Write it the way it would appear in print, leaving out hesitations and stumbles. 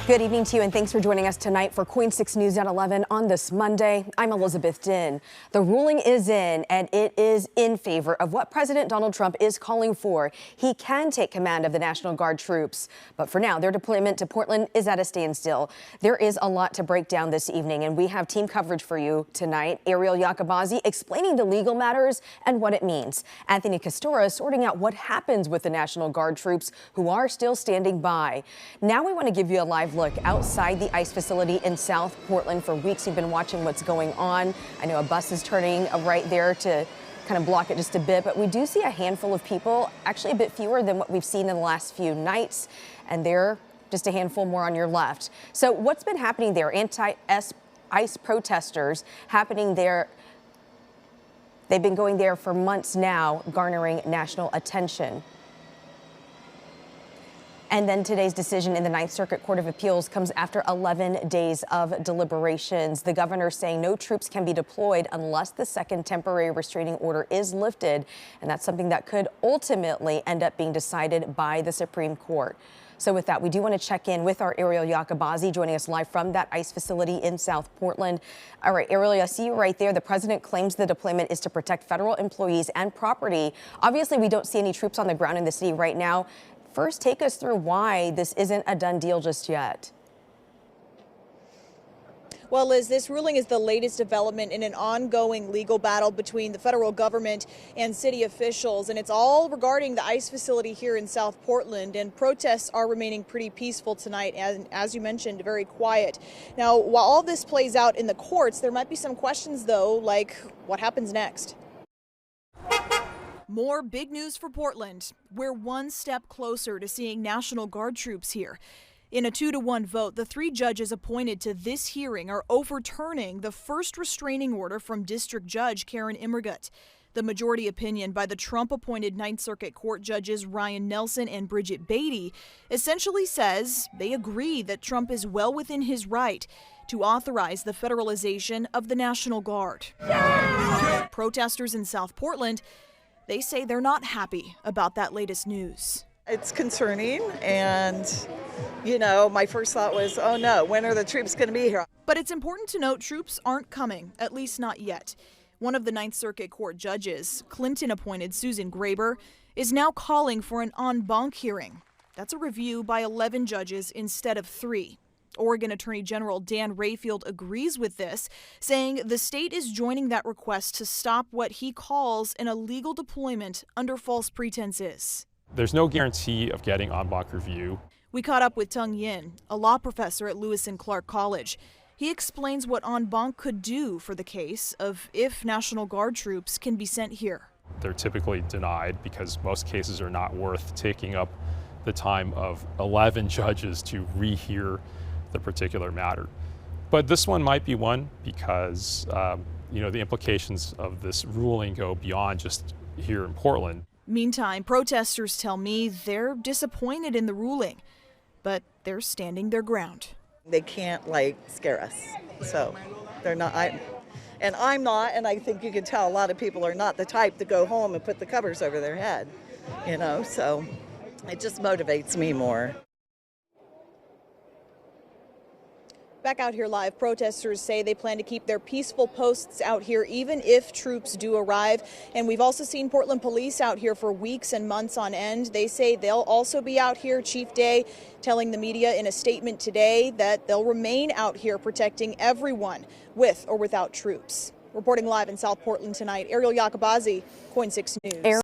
Good evening to you, and thanks for joining us tonight for KOIN 6 News at 11 on this Monday. I'm Elizabeth Din. The ruling is in, and it is in favor of what President Donald Trump is calling for. He can take command of the National Guard troops, but for now, their deployment to Portland is at a standstill. There is a lot to break down this evening, and we have team coverage for you tonight. Ariel Yakabazi explaining the legal matters and what it means. Anthony Castora sorting out what happens with the National Guard troops who are still standing by. Now we want to give you a live look outside the ICE facility in South Portland. For weeks, you've been watching what's going on. I know a bus is turning right there to kind of block it just a bit, but we do see a handful of people, actually a bit fewer than what we've seen in the last few nights, and they're just a handful more on your left. So what's been happening there? Anti-ICE protesters happening there. They've been going there for months now, garnering national attention. And then today's decision in the Ninth Circuit Court of Appeals comes after 11 days of deliberations. The governor saying no troops can be deployed unless the second temporary restraining order is lifted. And that's something that could ultimately end up being decided by the Supreme Court. So with that, we do want to check in with our Ariel Yakabazi joining us live from that ICE facility in South Portland. All right, Ariel, I see you right there. The president claims the deployment is to protect federal employees and property. Obviously, we don't see any troops on the ground in the city right now. First, take us through why this isn't a done deal just yet. Well, Liz, this ruling is the latest development in an ongoing legal battle between the federal government and city officials, and it's all regarding the ICE facility here in South Portland, and protests are remaining pretty peaceful tonight, and as you mentioned, very quiet. Now, while all this plays out in the courts, there might be some questions, though, like what happens next? More big news for Portland. We're one step closer to seeing National Guard troops here. In a 2-to-1 vote, the 3 judges appointed to this hearing are overturning the first restraining order from District Judge Karen Immergut. The majority opinion by the Trump-appointed Ninth Circuit Court judges Ryan Nelson and Bridget Beatty essentially says they agree that Trump is well within his right to authorize the federalization of the National Guard. Yeah! Protesters in South Portland, they say they're not happy about that latest news. It's concerning, and, you know, my first thought was, oh no, when are the troops going to be here? But it's important to note troops aren't coming, at least not yet. One of the Ninth Circuit Court judges, Clinton-appointed Susan Graber, is now calling for an en banc hearing. That's a review by 11 judges instead of 3. Oregon Attorney General Dan Rayfield agrees with this, saying the state is joining that request to stop what he calls an illegal deployment under false pretenses. There's no guarantee of getting en banc review. We caught up with Tung Yin, a law professor at Lewis and Clark College. He explains what en banc could do for the case of if National Guard troops can be sent here. They're typically denied because most cases are not worth taking up the time of 11 judges to rehear the particular matter. But this one might be one because, the implications of this ruling go beyond just here in Portland. Meantime, protesters tell me they're disappointed in the ruling, but they're standing their ground. They can't, scare us. So they're not, I'm not, and I think you can tell a lot of people are not the type to go home and put the covers over their head, so it just motivates me more. Back out here live, protesters say they plan to keep their peaceful posts out here even if troops do arrive. And we've also seen Portland police out here for weeks and months on end. They say they'll also be out here. Chief Day telling the media in a statement today that they'll remain out here protecting everyone with or without troops. Reporting live in South Portland tonight, Ariel Yakabazi, KOIN 6 News.